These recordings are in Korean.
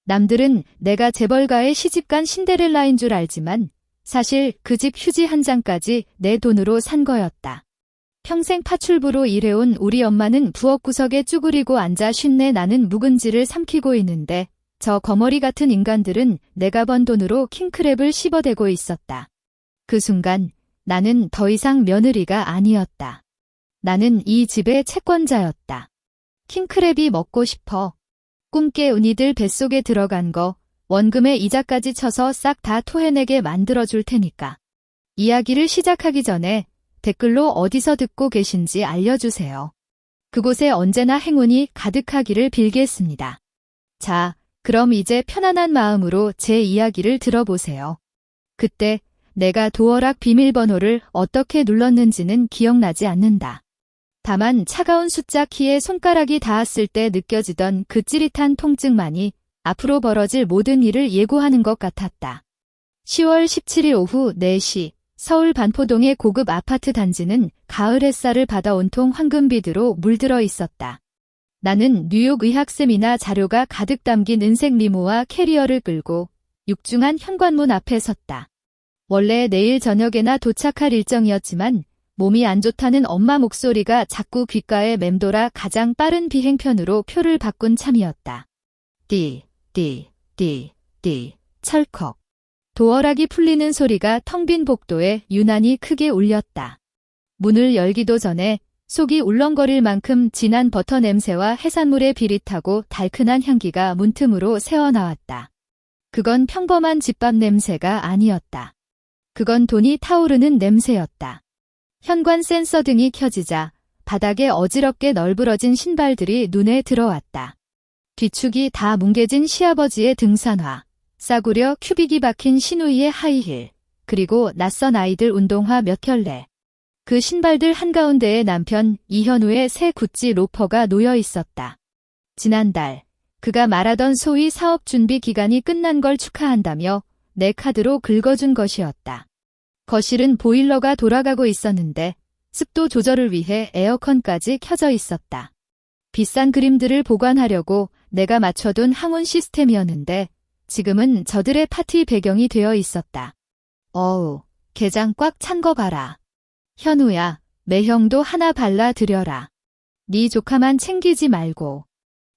남들은 내가 재벌가의 시집간 신데렐라인 줄 알지만 사실 그 집 휴지 한 장까지 내 돈으로 산 거였다. 평생 파출부로 일해온 우리 엄마는 부엌 구석에 쭈그리고 앉아 쉰내 나는 묵은지를 삼키고 있는데 저 거머리 같은 인간들은 내가 번 돈으로 킹크랩을 씹어대고 있었다. 그 순간 나는 더 이상 며느리가 아니었다. 나는 이 집의 채권자였다. 킹크랩이 먹고 싶어. 꿈깨 은이들 뱃속에 들어간 거 원금에 이자까지 쳐서 싹 다 토해내게 만들어줄 테니까. 이야기를 시작하기 전에 댓글로 어디서 듣고 계신지 알려주세요. 그곳에 언제나 행운이 가득하기를 빌겠습니다. 자, 그럼 이제 편안한 마음으로 제 이야기를 들어보세요. 그때 내가 도어락 비밀번호를 어떻게 눌렀는지는 기억나지 않는다. 다만 차가운 숫자 키에 손가락이 닿았을 때 느껴지던 그 찌릿한 통증만이 앞으로 벌어질 모든 일을 예고하는 것 같았다. 10월 17일 오후 4시 서울 반포동의 고급 아파트 단지는 가을 햇살을 받아 온통 황금빛으로 물들어 있었다. 나는 뉴욕 의학 세미나 자료가 가득 담긴 은색 리무와 캐리어를 끌고 육중한 현관문 앞에 섰다. 원래 내일 저녁에나 도착할 일정이었지만 몸이 안 좋다는 엄마 목소리가 자꾸 귓가에 맴돌아 가장 빠른 비행편으로 표를 바꾼 참이었다. 띠, 철컥. 도어락이 풀리는 소리가 텅 빈 복도에 유난히 크게 울렸다. 문을 열기도 전에 속이 울렁거릴 만큼 진한 버터 냄새와 해산물의 비릿하고 달큰한 향기가 문틈으로 새어나왔다. 그건 평범한 집밥 냄새가 아니었다. 그건 돈이 타오르는 냄새였다. 현관 센서 등이 켜지자 바닥에 어지럽게 널브러진 신발들이 눈에 들어왔다. 뒤축이 다 뭉개진 시아버지의 등산화, 싸구려 큐빅이 박힌 시누이의 하이힐, 그리고 낯선 아이들 운동화 몇 켤레. 그 신발들 한가운데에 남편 이현우의 새 구찌 로퍼가 놓여 있었다. 지난달 그가 말하던 소위 사업 준비 기간이 끝난 걸 축하한다며 내 카드로 긁어준 것이었다. 거실은 보일러가 돌아가고 있었는데 습도 조절을 위해 에어컨까지 켜져 있었다. 비싼 그림들을 보관하려고 내가 맞춰둔 항온 시스템이었는데 지금은 저들의 파티 배경이 되어 있었다. 어우, 게장 꽉 찬 거 봐라. 현우야, 매형도 하나 발라드려라. 네 조카만 챙기지 말고.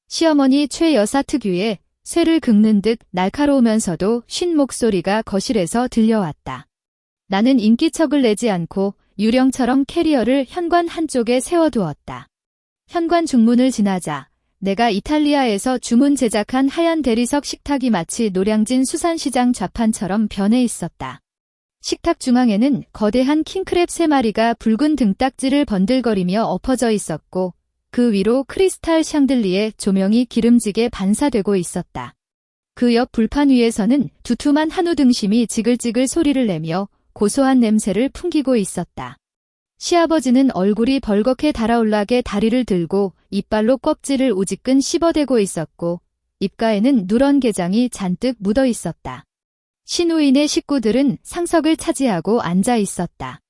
시어머니 최 여사 특유의 쇠를 긁는 듯 날카로우면서도 쉰 목소리가 거실에서 들려왔다. 나는 인기척을 내지 않고 유령처럼 캐리어를 현관 한쪽에 세워두었다. 현관 중문을 지나자 내가 이탈리아에서 주문 제작한 하얀 대리석 식탁이 마치 노량진 수산시장 좌판처럼 변해 있었다. 식탁 중앙에는 거대한 킹크랩 3마리가 붉은 등딱지를 번들거리며 엎어져 있었고 그 위로 크리스탈 샹들리에 조명이 기름지게 반사되고 있었다. 그 옆 불판 위에서는 두툼한 한우 등심이 지글지글 소리를 내며 고소한 냄새를 풍기고 있었다. 시아버지는 얼굴이 벌겋게 달아올라게 다리를 들고 이빨로 껍질을 우지끈 씹어대고 있었고 입가에는 누런 게장이 잔뜩 묻어 있었다. 시누이네 식구들은 상석을 차지하고 앉아 있었다.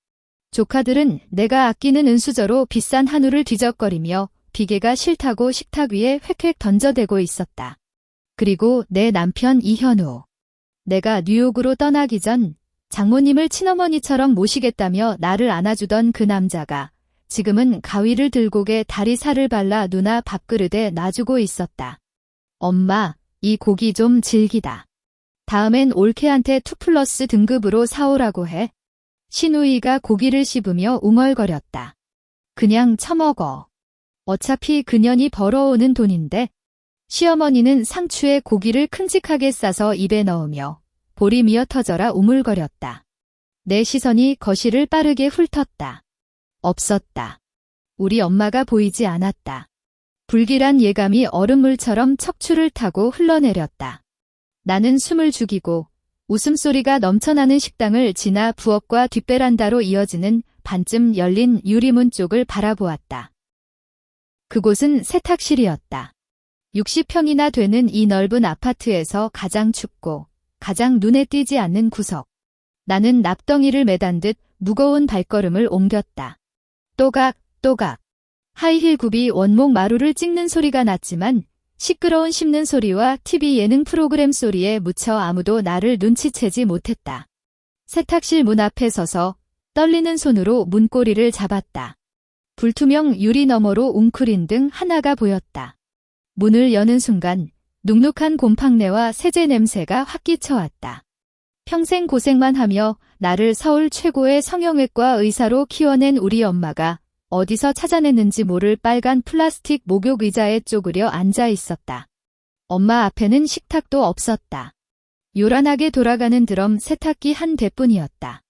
조카들은 내가 아끼는 은수저로 비싼 한우를 뒤적거리며 비계가 싫다고 식탁 위에 획획 던져대고 있었다. 그리고 내 남편 이현우. 내가 뉴욕으로 떠나기 전 장모님을 친어머니처럼 모시겠다며 나를 안아주던 그 남자가 지금은 가위를 들고개 다리 살을 발라 누나 밥그릇에 놔주고 있었다. 엄마, 이 고기 좀 질기다. 다음엔 올케한테 2+ 등급으로 사오라고 해. 시누이가 고기를 씹으며 웅얼거렸다. 그냥 처먹어. 어차피 그년이 벌어오는 돈인데. 시어머니는 상추에 고기를 큼직하게 싸서 입에 넣으며 볼이 미어터져라 우물거렸다. 내 시선이 거실을 빠르게 훑었다. 없었다. 우리 엄마가 보이지 않았다. 불길한 예감이 얼음물처럼 척추를 타고 흘러내렸다. 나는 숨을 죽이고 웃음소리가 넘쳐나는 식당을 지나 부엌과 뒷베란다로 이어지는 반쯤 열린 유리문 쪽을 바라보았다. 그곳은 세탁실이었다. 60평이나 되는 이 넓은 아파트에서 가장 춥고 가장 눈에 띄지 않는 구석. 나는 납덩이를 매단 듯 무거운 발걸음을 옮겼다. 또각, 또각. 하이힐 굽이 원목 마루를 찍는 소리가 났지만 시끄러운 씹는 소리와 TV 예능 프로그램 소리에 묻혀 아무도 나를 눈치채지 못했다. 세탁실 문 앞에 서서 떨리는 손으로 문고리를 잡았다. 불투명 유리 너머로 웅크린 등 하나가 보였다. 문을 여는 순간 눅눅한 곰팡내와 세제 냄새가 확 끼쳐왔다. 평생 고생만 하며 나를 서울 최고의 성형외과 의사로 키워낸 우리 엄마가 어디서 찾아냈는지 모를 빨간 플라스틱 목욕 의자에 쪼그려 앉아 있었다. 엄마 앞에는 식탁도 없었다. 요란하게 돌아가는 드럼 세탁기 한 대뿐이었다.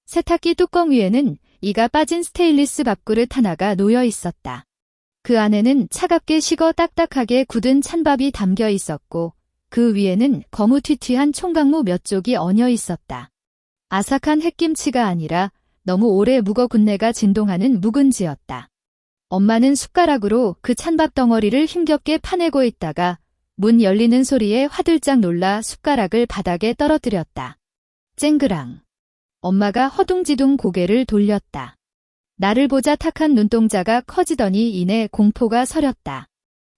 세탁기 뚜껑 위에는 이가 빠진 스테인리스 밥그릇 하나가 놓여 있었다. 그 안에는 차갑게 식어 딱딱하게 굳은 찬밥이 담겨 있었고 그 위에는 거무튀튀한 총각무 몇 쪽이 얹어 있었다. 아삭한 햇김치가 아니라 너무 오래 묵어 군내가 진동하는 묵은지였다. 엄마는 숟가락으로 그 찬밥 덩어리를 힘겹게 파내고 있다가 문 열리는 소리에 화들짝 놀라 숟가락을 바닥에 떨어뜨렸다. 쨍그랑. 엄마가 허둥지둥 고개를 돌렸다. 나를 보자 탁한 눈동자가 커지더니 이내 공포가 서렸다.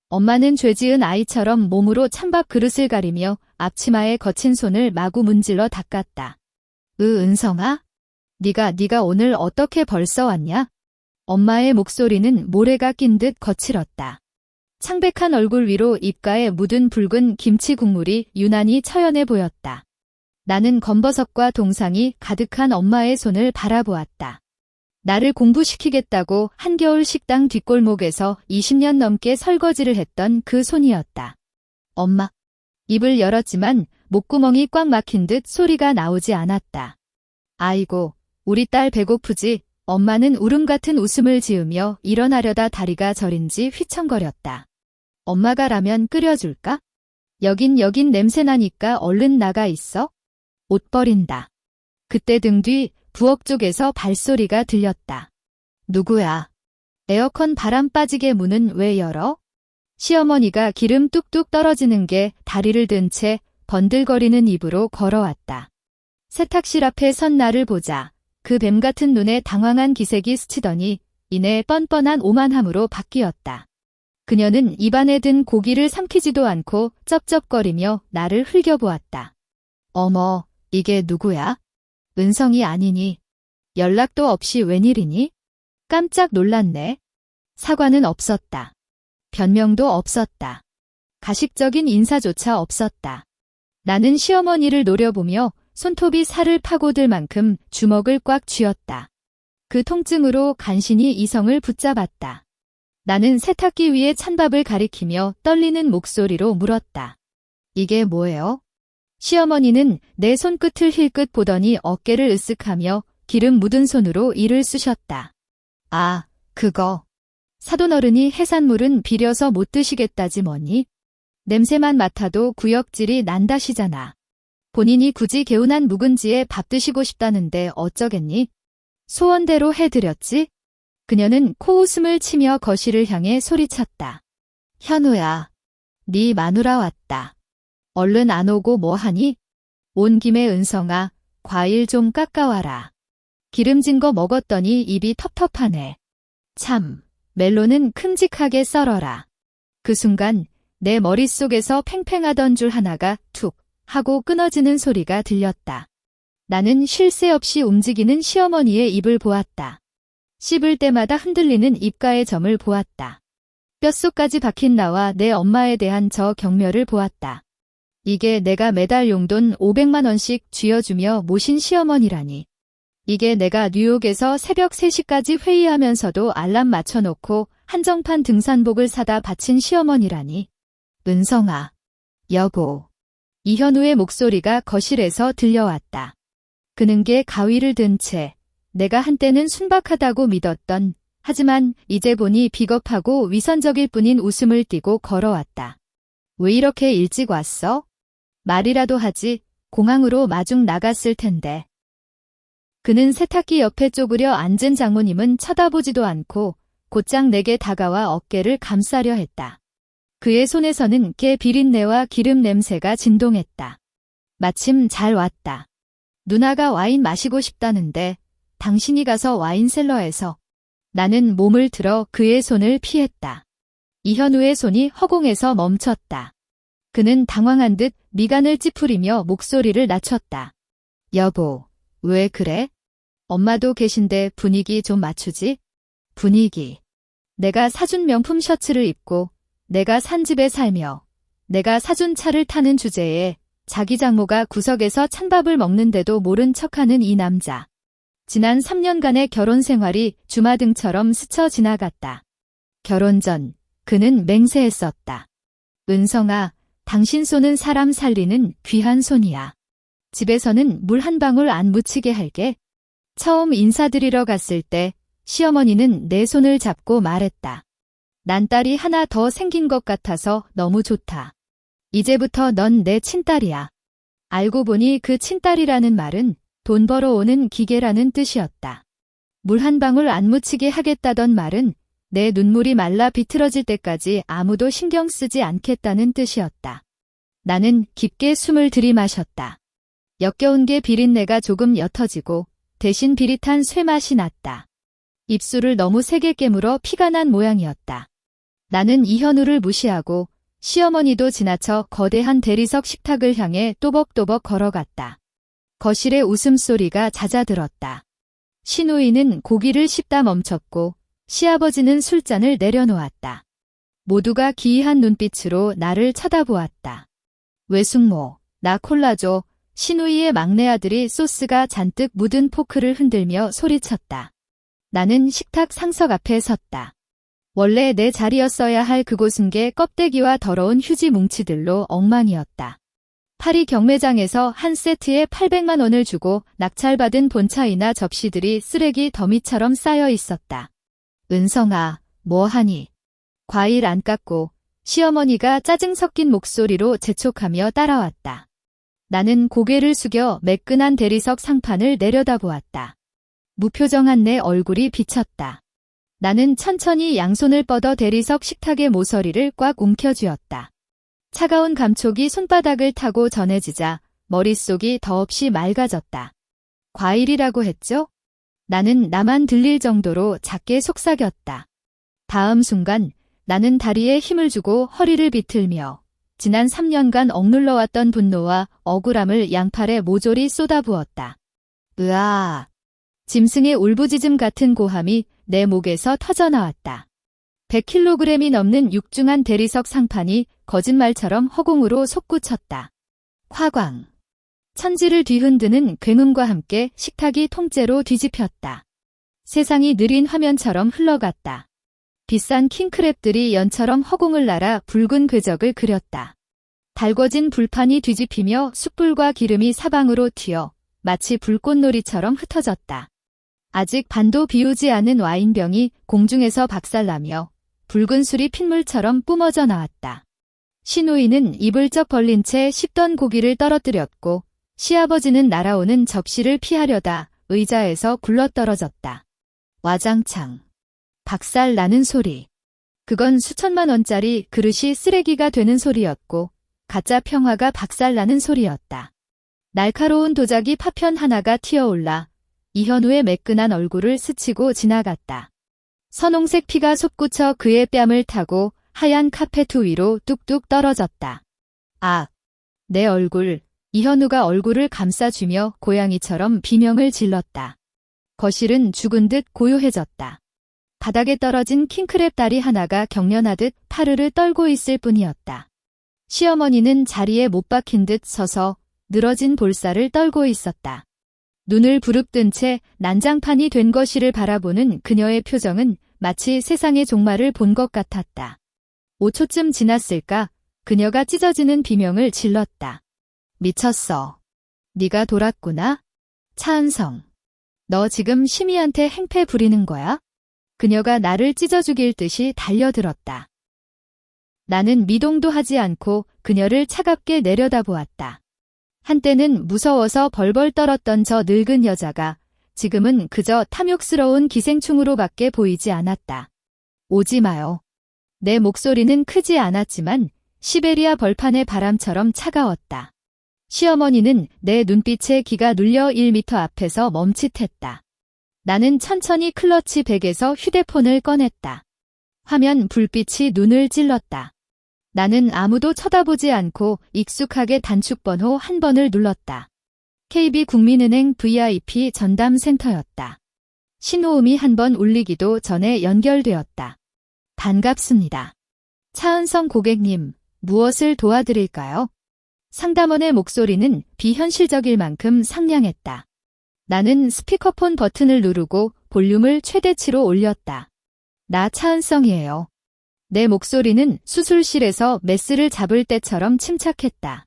엄마는 죄지은 아이처럼 몸으로 찬밥 그릇을 가리며 앞치마에 거친 손을 마구 문질러 닦았다. 은성아? 네가 오늘 어떻게 벌써 왔냐? 엄마의 목소리는 모래가 낀 듯 거칠었다. 창백한 얼굴 위로 입가에 묻은 붉은 김치 국물이 유난히 처연해 보였다. 나는 검버섯과 동상이 가득한 엄마의 손을 바라보았다. 나를 공부시키겠다고 한겨울 식당 뒷골목에서 20년 넘게 설거지를 했던 그 손이었다. 엄마. 입을 열었지만 목구멍이 꽉 막힌 듯 소리가 나오지 않았다. 아이고, 우리 딸 배고프지? 엄마는 울음 같은 웃음을 지으며 일어나려다 다리가 저린지 휘청거렸다. 엄마가 라면 끓여줄까? 여긴 냄새나니까 얼른 나가 있어. 옷 버린다. 그때 등 뒤 부엌 쪽에서 발소리가 들렸다. 누구야? 에어컨 바람 빠지게 문은 왜 열어? 시어머니가 기름 뚝뚝 떨어지는 게 다리를 든 채 번들거리는 입으로 걸어왔다. 세탁실 앞에 선 나를 보자 그 뱀 같은 눈에 당황한 기색이 스치더니 이내 뻔뻔한 오만함으로 바뀌었다. 그녀는 입안에 든 고기를 삼키지도 않고 쩝쩝거리며 나를 흘겨보았다. 어머, 이게 누구야? 은성이 아니니? 연락도 없이 웬일이니? 깜짝 놀랐네. 사과는 없었다. 변명도 없었다. 가식적인 인사조차 없었다. 나는 시어머니를 노려보며 손톱이 살을 파고들 만큼 주먹을 꽉 쥐었다. 그 통증으로 간신히 이성을 붙잡았다. 나는 세탁기 위에 찬밥을 가리키며 떨리는 목소리로 물었다. 이게 뭐예요? 시어머니는 내 손끝을 힐끗 보더니 어깨를 으쓱하며 기름 묻은 손으로 이를 쑤셨다. 아, 그거. 사돈어른이 해산물은 비려서 못 드시겠다지 뭐니? 냄새만 맡아도 구역질이 난다시잖아. 본인이 굳이 개운한 묵은지에 밥 드시고 싶다는데 어쩌겠니? 소원대로 해드렸지? 그녀는 코웃음을 치며 거실을 향해 소리쳤다. 현우야, 네 마누라 왔다. 얼른 안 오고 뭐하니? 온 김에 은성아, 과일 좀 깎아와라. 기름진 거 먹었더니 입이 텁텁하네. 참, 멜론은 큼직하게 썰어라. 그 순간 내 머릿속에서 팽팽하던 줄 하나가 툭 하고 끊어지는 소리가 들렸다. 나는 쉴 새 없이 움직이는 시어머니의 입을 보았다. 씹을 때마다 흔들리는 입가의 점을 보았다. 뼛속까지 박힌 나와 내 엄마에 대한 저 경멸을 보았다. 이게 내가 매달 용돈 500만 원씩 쥐어주며 모신 시어머니라니. 이게 내가 뉴욕에서 새벽 3시까지 회의하면서도 알람 맞춰놓고 한정판 등산복을 사다 바친 시어머니라니. 은성아. 여보. 이현우의 목소리가 거실에서 들려왔다. 그는 게 가위를 든 채 내가 한때는 순박하다고 믿었던 하지만 이제 보니 비겁하고 위선적일 뿐인 웃음을 띠고 걸어왔다. 왜 이렇게 일찍 왔어? 말이라도 하지. 공항으로 마중 나갔을 텐데. 그는 세탁기 옆에 쪼그려 앉은 장모님은 쳐다보지도 않고 곧장 내게 다가와 어깨를 감싸려 했다. 그의 손에서는 깨 비린내와 기름 냄새가 진동했다. 마침 잘 왔다. 누나가 와인 마시고 싶다는데 당신이 가서 와인 셀러에서. 나는 몸을 들어 그의 손을 피했다. 이현우의 손이 허공에서 멈췄다. 그는 당황한 듯 미간을 찌푸리며 목소리를 낮췄다. 여보, 왜 그래? 엄마도 계신데 분위기 좀 맞추지? 분위기. 내가 사준 명품 셔츠를 입고 내가 산 집에 살며 내가 사준 차를 타는 주제에 자기 장모가 구석에서 찬밥을 먹는데도 모른 척하는 이 남자. 지난 3년간의 결혼 생활이 주마등처럼 스쳐 지나갔다. 결혼 전 그는 맹세했었다. 은성아, 당신 손은 사람 살리는 귀한 손이야. 집에서는 물 한 방울 안 묻히게 할게. 처음 인사드리러 갔을 때 시어머니는 내 손을 잡고 말했다. 난 딸이 하나 더 생긴 것 같아서 너무 좋다. 이제부터 넌 내 친딸이야. 알고 보니 그 친딸이라는 말은 돈 벌어오는 기계라는 뜻이었다. 물 한 방울 안 묻히게 하겠다던 말은 내 눈물이 말라 비틀어질 때까지 아무도 신경 쓰지 않겠다는 뜻이었다. 나는 깊게 숨을 들이마셨다. 역겨운 게 비린내가 조금 옅어지고 대신 비릿한 쇠맛이 났다. 입술을 너무 세게 깨물어 피가 난 모양이었다. 나는 이현우를 무시하고 시어머니도 지나쳐 거대한 대리석 식탁을 향해 또벅또벅 걸어갔다. 거실에 웃음소리가 잦아들었다. 시누이는 고기를 씹다 멈췄고 시아버지는 술잔을 내려놓았다. 모두가 기이한 눈빛으로 나를 쳐다보았다. 외숙모, 나 콜라 줘. 시누이의 막내 아들이 소스가 잔뜩 묻은 포크를 흔들며 소리쳤다. 나는 식탁 상석 앞에 섰다. 원래 내 자리였어야 할 그곳은 게 껍데기와 더러운 휴지 뭉치들로 엉망이었다. 파리 경매장에서 한 세트에 800만 원을 주고 낙찰받은 본차이나 접시들이 쓰레기 더미처럼 쌓여 있었다. 은성아, 뭐하니? 과일 안 깎고 시어머니가 짜증 섞인 목소리로 재촉하며 따라왔다. 나는 고개를 숙여 매끈한 대리석 상판을 내려다보았다. 무표정한 내 얼굴이 비쳤다. 나는 천천히 양손을 뻗어 대리석 식탁의 모서리를 꽉 움켜쥐었다. 차가운 감촉이 손바닥을 타고 전해지자 머릿속이 더없이 맑아졌다. 과일이라고 했죠? 나는 나만 들릴 정도로 작게 속삭였다. 다음 순간 나는 다리에 힘을 주고 허리를 비틀며 지난 3년간 억눌러왔던 분노와 억울함을 양팔에 모조리 쏟아부었다. 으아! 짐승의 울부짖음 같은 고함이 내 목에서 터져나왔다. 100kg이 넘는 육중한 대리석 상판이 거짓말처럼 허공으로 솟구쳤다. 화광. 천지를 뒤흔드는 굉음과 함께 식탁이 통째로 뒤집혔다. 세상이 느린 화면처럼 흘러갔다. 비싼 킹크랩들이 연처럼 허공을 날아 붉은 궤적을 그렸다. 달궈진 불판이 뒤집히며 숯불과 기름이 사방으로 튀어 마치 불꽃놀이처럼 흩어졌다. 아직 반도 비우지 않은 와인병이 공중에서 박살나며 붉은 술이 핏물처럼 뿜어져 나왔다. 시누이는 입을 쩍 벌린 채 씹던 고기를 떨어뜨렸고 시아버지는 날아오는 접시를 피하려다 의자에서 굴러떨어졌다. 와장창. 박살 나는 소리. 그건 수천만 원짜리 그릇이 쓰레기가 되는 소리였고 가짜 평화가 박살나는 소리였다. 날카로운 도자기 파편 하나가 튀어올라 이현우의 매끈한 얼굴을 스치고 지나갔다. 선홍색 피가 솟구쳐 그의 뺨을 타고 하얀 카페트 위로 뚝뚝 떨어졌다. 아! 내 얼굴. 이현우가 얼굴을 감싸주며 고양이처럼 비명을 질렀다. 거실은 죽은 듯 고요해졌다. 바닥에 떨어진 킹크랩 다리 하나가 경련하듯 파르르 떨고 있을 뿐이었다. 시어머니는 자리에 못 박힌 듯 서서 늘어진 볼살을 떨고 있었다. 눈을 부릅뜬 채 난장판이 된 거실을 바라보는 그녀의 표정은 마치 세상의 종말을 본 것 같았다. 5초쯤 지났을까 그녀가 찢어지는 비명을 질렀다. 미쳤어. 네가 돌았구나? 차은성. 너 지금 심희한테 행패 부리는 거야? 그녀가 나를 찢어 죽일 듯이 달려들었다. 나는 미동도 하지 않고 그녀를 차갑게 내려다보았다. 한때는 무서워서 벌벌 떨었던 저 늙은 여자가 지금은 그저 탐욕스러운 기생충으로밖에 보이지 않았다. 오지 마요. 내 목소리는 크지 않았지만 시베리아 벌판의 바람처럼 차가웠다. 시어머니는 내 눈빛에 기가 눌려 1미터 앞에서 멈칫했다. 나는 천천히 클러치 백에서 휴대폰을 꺼냈다. 화면 불빛이 눈을 찔렀다. 나는 아무도 쳐다보지 않고 익숙하게 단축번호 한 번을 눌렀다. KB국민은행 VIP 전담센터였다. 신호음이 한 번 울리기도 전에 연결되었다. 반갑습니다. 차은성 고객님, 무엇을 도와드릴까요? 상담원의 목소리는 비현실적일 만큼 상냥했다. 나는 스피커폰 버튼을 누르고 볼륨을 최대치로 올렸다. 나 차은성이에요. 내 목소리는 수술실에서 메스를 잡을 때처럼 침착했다.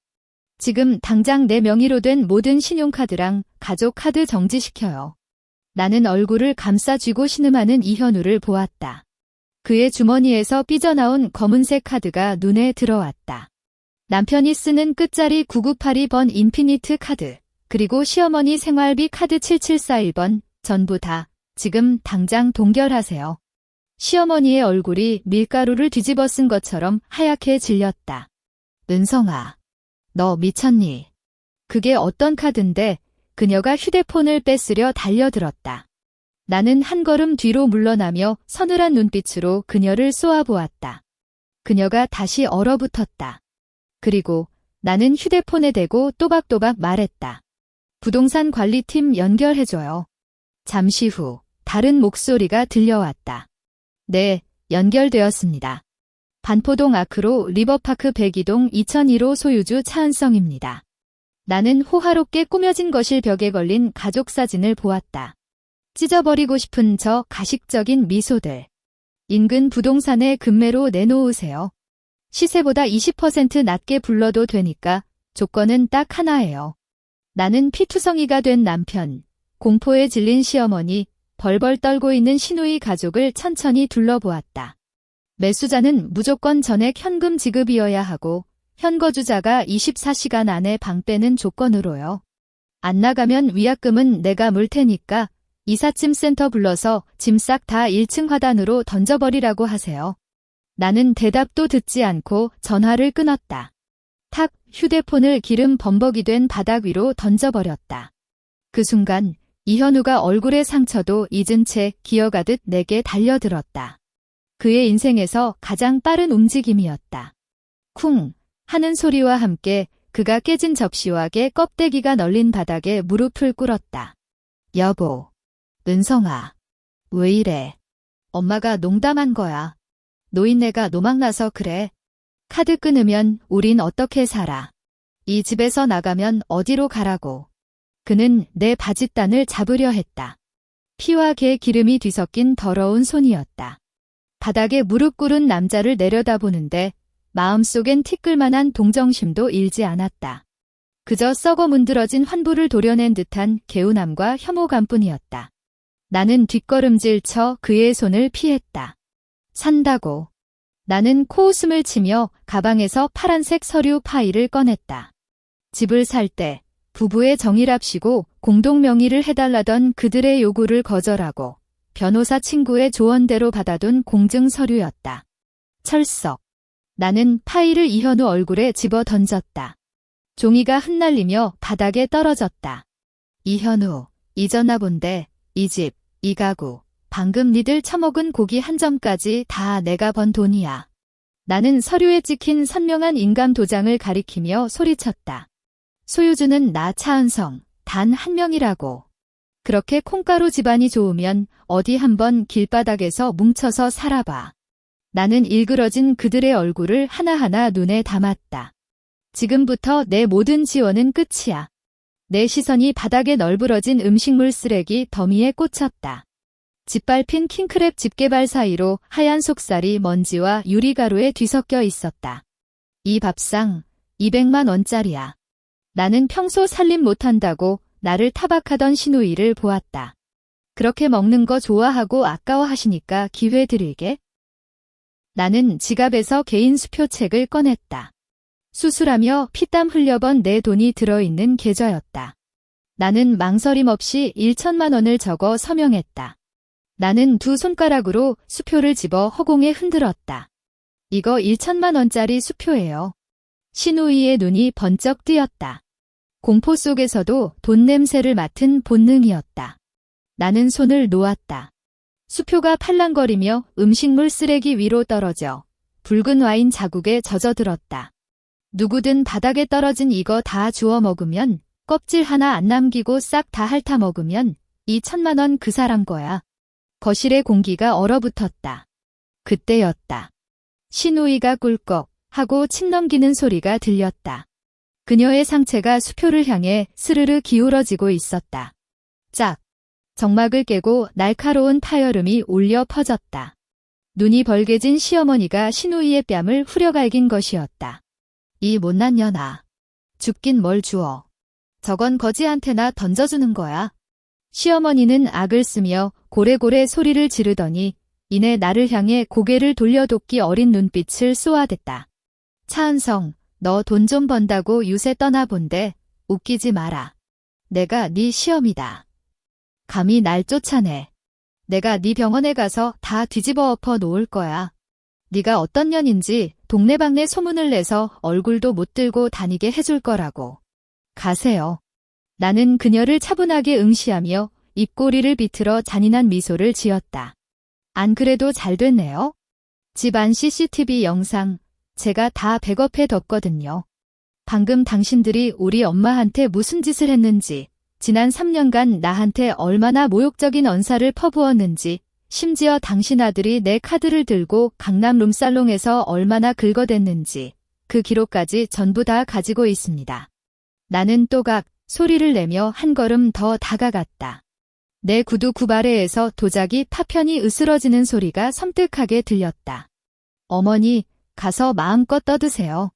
지금 당장 내 명의로 된 모든 신용카드랑 가족카드 정지시켜요. 나는 얼굴을 감싸쥐고 신음하는 이현우를 보았다. 그의 주머니에서 삐져나온 검은색 카드가 눈에 들어왔다. 남편이 쓰는 끝자리 9982번 인피니트 카드, 그리고 시어머니 생활비 카드 7741번, 전부 다 지금 당장 동결하세요. 시어머니의 얼굴이 밀가루를 뒤집어 쓴 것처럼 하얗게 질렸다. 은성아, 너 미쳤니? 그게 어떤 카드인데? 그녀가 휴대폰을 뺏으려 달려들었다. 나는 한 걸음 뒤로 물러나며 서늘한 눈빛으로 그녀를 쏘아보았다. 그녀가 다시 얼어붙었다. 그리고 나는 휴대폰에 대고 또박또박 말했다. 부동산 관리팀 연결해줘요. 잠시 후 다른 목소리가 들려왔다. 네, 연결되었습니다. 반포동 아크로 리버파크 102동 2001호 소유주 차은성입니다. 나는 호화롭게 꾸며진 거실 벽에 걸린 가족 사진을 보았다. 찢어버리고 싶은 저 가식적인 미소들. 인근 부동산에 금매로 내놓으세요. 시세보다 20% 낮게 불러도 되니까 조건은 딱 하나예요. 나는 피투성이가 된 남편, 공포에 질린 시어머니, 벌벌 떨고 있는 시누이 가족을 천천히 둘러보았다. 매수자는 무조건 전액 현금 지급이어야 하고 현거주자가 24시간 안에 방 빼는 조건으로요. 안 나가면 위약금은 내가 물 테니까 이삿짐 센터 불러서 짐 싹 다 1층 화단으로 던져버리라고 하세요. 나는 대답도 듣지 않고 전화를 끊었다. 탁, 휴대폰을 기름 범벅이 된 바닥 위로 던져버렸다. 그 순간 이현우가 얼굴의 상처도 잊은 채 기어가듯 내게 달려들었다. 그의 인생에서 가장 빠른 움직임이었다. 쿵 하는 소리와 함께 그가 깨진 접시와 개 껍데기가 널린 바닥에 무릎을 꿇었다. 여보, 은성아, 왜 이래? 엄마가 농담한 거야. 노인네가 노망나서 그래. 카드 끊으면 우린 어떻게 살아? 이 집에서 나가면 어디로 가라고? 그는 내 바짓단을 잡으려 했다. 피와 개 기름이 뒤섞인 더러운 손이었다. 바닥에 무릎 꿇은 남자를 내려다보는데 마음속엔 티끌만한 동정심도 일지 않았다. 그저 썩어 문드러진 환부를 도려낸 듯한 개운함과 혐오감뿐이었다. 나는 뒷걸음질 쳐 그의 손을 피했다. 산다고. 나는 코웃음을 치며 가방에서 파란색 서류 파일을 꺼냈다. 집을 살 때 부부의 정의랍시고 공동명의를 해달라던 그들의 요구를 거절하고 변호사 친구의 조언대로 받아둔 공증 서류였다. 철석. 나는 파일을 이현우 얼굴에 집어 던졌다. 종이가 흩날리며 바닥에 떨어졌다. 이현우, 잊었나 본데 이 집, 이 가구, 방금 니들 처먹은 고기 한 점까지 다 내가 번 돈이야. 나는 서류에 찍힌 선명한 인감 도장을 가리키며 소리쳤다. 소유주는 나 차은성, 단 한 명이라고. 그렇게 콩가루 집안이 좋으면 어디 한번 길바닥에서 뭉쳐서 살아봐. 나는 일그러진 그들의 얼굴을 하나하나 눈에 담았다. 지금부터 내 모든 지원은 끝이야. 내 시선이 바닥에 널브러진 음식물 쓰레기 더미에 꽂혔다. 짓밟힌 킹크랩 집게발 사이로 하얀 속살이 먼지와 유리가루에 뒤섞여 있었다. 이 밥상 200만 원짜리야. 나는 평소 살림 못한다고 나를 타박하던 시누이를 보았다. 그렇게 먹는 거 좋아하고 아까워하시니까 기회 드릴게. 나는 지갑에서 개인 수표책을 꺼냈다. 수술하며 피땀 흘려번 내 돈이 들어있는 계좌였다. 나는 망설임 없이 1천만 원을 적어 서명했다. 나는 두 손가락으로 수표를 집어 허공에 흔들었다. 이거 1천만 원짜리 수표예요. 시누이의 눈이 번쩍 뜨였다. 공포 속에서도 돈 냄새를 맡은 본능이었다. 나는 손을 놓았다. 수표가 팔랑거리며 음식물 쓰레기 위로 떨어져 붉은 와인 자국에 젖어들었다. 누구든 바닥에 떨어진 이거 다 주워 먹으면, 껍질 하나 안 남기고 싹 다 핥아 먹으면 이 1,000만 원 그 사람 거야. 거실의 공기가 얼어붙었다. 그때였다. 신우이가 꿀꺽 하고 침 넘기는 소리가 들렸다. 그녀의 상체가 수표를 향해 스르르 기울어지고 있었다. 짝! 정막을 깨고 날카로운 파열음이 울려 퍼졌다. 눈이 벌게진 시어머니가 신우이의 뺨을 후려갈긴 것이었다. 이 못난 년아. 죽긴 뭘 주워. 저건 거지한테나 던져주는 거야. 시어머니는 악을 쓰며 고래고래 소리를 지르더니 이내 나를 향해 고개를 돌려돋기 어린 눈빛을 쏘아댔다. 차은성, 너 돈 좀 번다고 유세 떠나본데 웃기지 마라. 내가 네 시험이다. 감히 날 쫓아내. 내가 네 병원에 가서 다 뒤집어 엎어 놓을 거야. 네가 어떤 년인지 동네방네 소문을 내서 얼굴도 못 들고 다니게 해줄 거라고. 가세요. 나는 그녀를 차분하게 응시하며 입꼬리를 비틀어 잔인한 미소를 지었다. 안 그래도 잘 됐네요. 집안 CCTV 영상 제가 다 백업해 뒀거든요. 방금 당신들이 우리 엄마한테 무슨 짓을 했는지, 지난 3년간 나한테 얼마나 모욕적인 언사를 퍼부었는지, 심지어 당신 아들이 내 카드를 들고 강남 룸살롱에서 얼마나 긁어댔는지 그 기록까지 전부 다 가지고 있습니다. 나는 또각 소리를 내며 한 걸음 더 다가갔다. 내 구두 구바레에서 도자기 파편이 으스러지는 소리가 섬뜩하게 들렸다. 어머니, 가서 마음껏 떠드세요.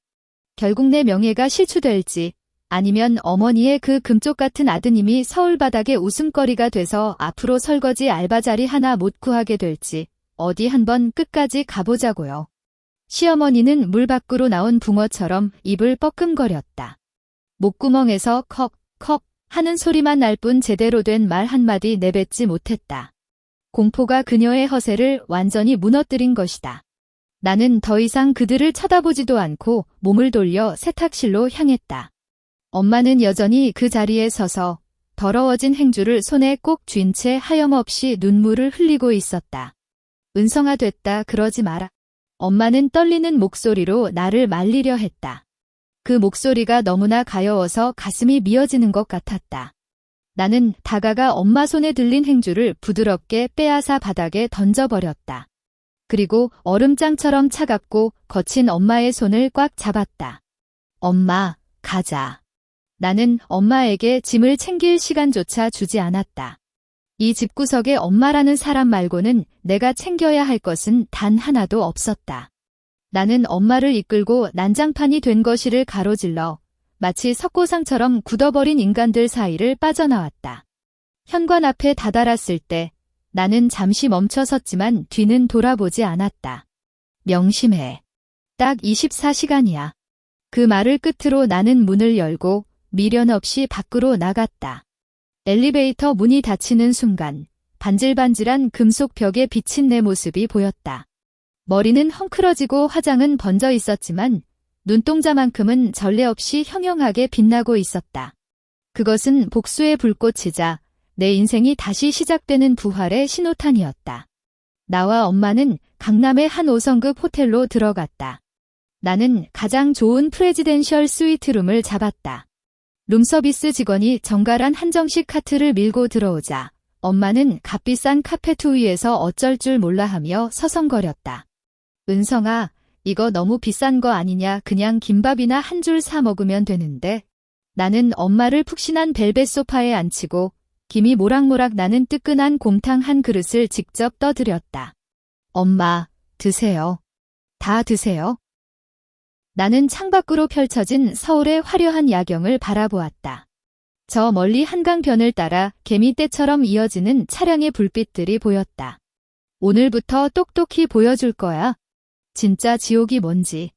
결국 내 명예가 실추될지, 아니면 어머니의 그 금쪽 같은 아드님이 서울 바닥에 웃음거리가 돼서 앞으로 설거지 알바 자리 하나 못 구하게 될지 어디 한번 끝까지 가보자고요. 시어머니는 물 밖으로 나온 붕어처럼 입을 뻐끔거렸다. 목구멍에서 컥컥 하는 소리만 날 뿐 제대로 된 말 한마디 내뱉지 못했다. 공포가 그녀의 허세를 완전히 무너뜨린 것이다. 나는 더 이상 그들을 쳐다보지도 않고 몸을 돌려 세탁실로 향했다. 엄마는 여전히 그 자리에 서서 더러워진 행주를 손에 꼭 쥔 채 하염없이 눈물을 흘리고 있었다. 은성아 됐다 그러지 마라. 엄마는 떨리는 목소리로 나를 말리려 했다. 그 목소리가 너무나 가여워서 가슴이 미어지는 것 같았다. 나는 다가가 엄마 손에 들린 행주를 부드럽게 빼앗아 바닥에 던져버렸다. 그리고 얼음장처럼 차갑고 거친 엄마의 손을 꽉 잡았다. 엄마, 가자. 나는 엄마에게 짐을 챙길 시간조차 주지 않았다. 이 집구석에 엄마라는 사람 말고는 내가 챙겨야 할 것은 단 하나도 없었다. 나는 엄마를 이끌고 난장판이 된 거실을 가로질러 마치 석고상처럼 굳어버린 인간들 사이를 빠져나왔다. 현관 앞에 다다랐을 때 나는 잠시 멈춰섰지만 뒤는 돌아보지 않았다. 명심해. 딱 24시간이야. 그 말을 끝으로 나는 문을 열고 미련 없이 밖으로 나갔다. 엘리베이터 문이 닫히는 순간 반질반질한 금속 벽에 비친 내 모습이 보였다. 머리는 헝클어지고 화장은 번져 있었지만 눈동자만큼은 전례 없이 형형하게 빛나고 있었다. 그것은 복수의 불꽃이자 내 인생이 다시 시작되는 부활의 신호탄이었다. 나와 엄마는 강남의 한 5성급 호텔로 들어갔다. 나는 가장 좋은 프레지덴셜 스위트룸을 잡았다. 룸서비스 직원이 정갈한 한정식 카트를 밀고 들어오자 엄마는 값비싼 카페트 위에서 어쩔 줄 몰라 하며 서성거렸다. 은성아, 이거 너무 비싼 거 아니냐. 그냥 김밥이나 한 줄 사 먹으면 되는데. 나는 엄마를 푹신한 벨벳 소파에 앉히고 김이 모락모락 나는 뜨끈한 곰탕 한 그릇을 직접 떠드렸다. 엄마, 드세요. 다 드세요. 나는 창밖으로 펼쳐진 서울의 화려한 야경을 바라보았다. 저 멀리 한강변을 따라 개미떼처럼 이어지는 차량의 불빛들이 보였다. 오늘부터 똑똑히 보여줄 거야. 진짜 지옥이 뭔지.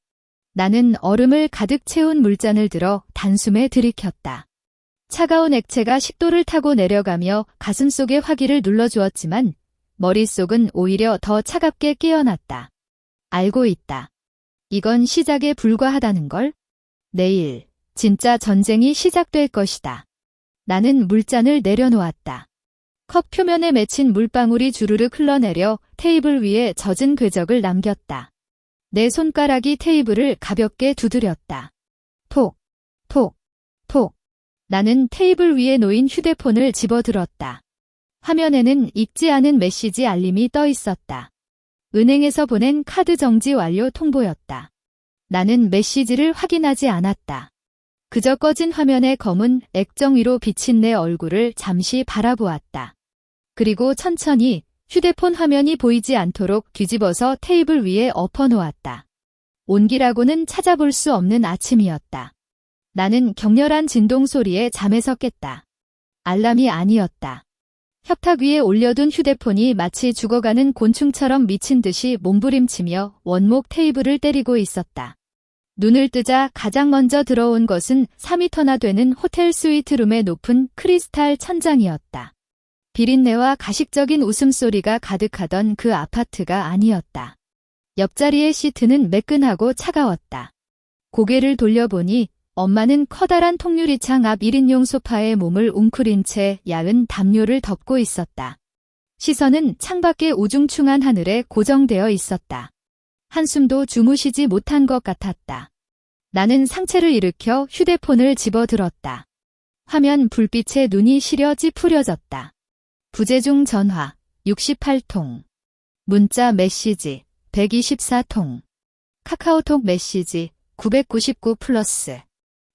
나는 얼음을 가득 채운 물잔을 들어 단숨에 들이켰다. 차가운 액체가 식도를 타고 내려가며 가슴속의 화기를 눌러주었지만 머릿속은 오히려 더 차갑게 깨어났다. 알고 있다. 이건 시작에 불과하다는 걸. 내일 진짜 전쟁이 시작될 것이다. 나는 물잔을 내려놓았다. 컵 표면에 맺힌 물방울이 주르륵 흘러내려 테이블 위에 젖은 궤적을 남겼다. 내 손가락이 테이블을 가볍게 두드렸다. 톡, 톡, 톡. 나는 테이블 위에 놓인 휴대폰을 집어들었다. 화면에는 읽지 않은 메시지 알림이 떠 있었다. 은행에서 보낸 카드 정지 완료 통보였다. 나는 메시지를 확인하지 않았다. 그저 꺼진 화면의 검은 액정 위로 비친 내 얼굴을 잠시 바라보았다. 그리고 천천히 휴대폰 화면이 보이지 않도록 뒤집어서 테이블 위에 엎어놓았다. 온기라고는 찾아볼 수 없는 아침이었다. 나는 격렬한 진동 소리에 잠에서 깼다. 알람이 아니었다. 협탁 위에 올려둔 휴대폰이 마치 죽어가는 곤충처럼 미친 듯이 몸부림치며 원목 테이블을 때리고 있었다. 눈을 뜨자 가장 먼저 들어온 것은 4m나 되는 호텔 스위트룸의 높은 크리스탈 천장이었다. 비린내와 가식적인 웃음소리가 가득하던 그 아파트가 아니었다. 옆자리의 시트는 매끈하고 차가웠다. 고개를 돌려보니 엄마는 커다란 통유리창 앞 1인용 소파에 몸을 웅크린 채 야은 담요를 덮고 있었다. 시선은 창밖의 우중충한 하늘에 고정되어 있었다. 한숨도 주무시지 못한 것 같았다. 나는 상체를 일으켜 휴대폰을 집어들었다. 화면 불빛에 눈이 시려 찌푸려졌다. 부재중 전화 68통. 문자 메시지 124통. 카카오톡 메시지 999 플러스.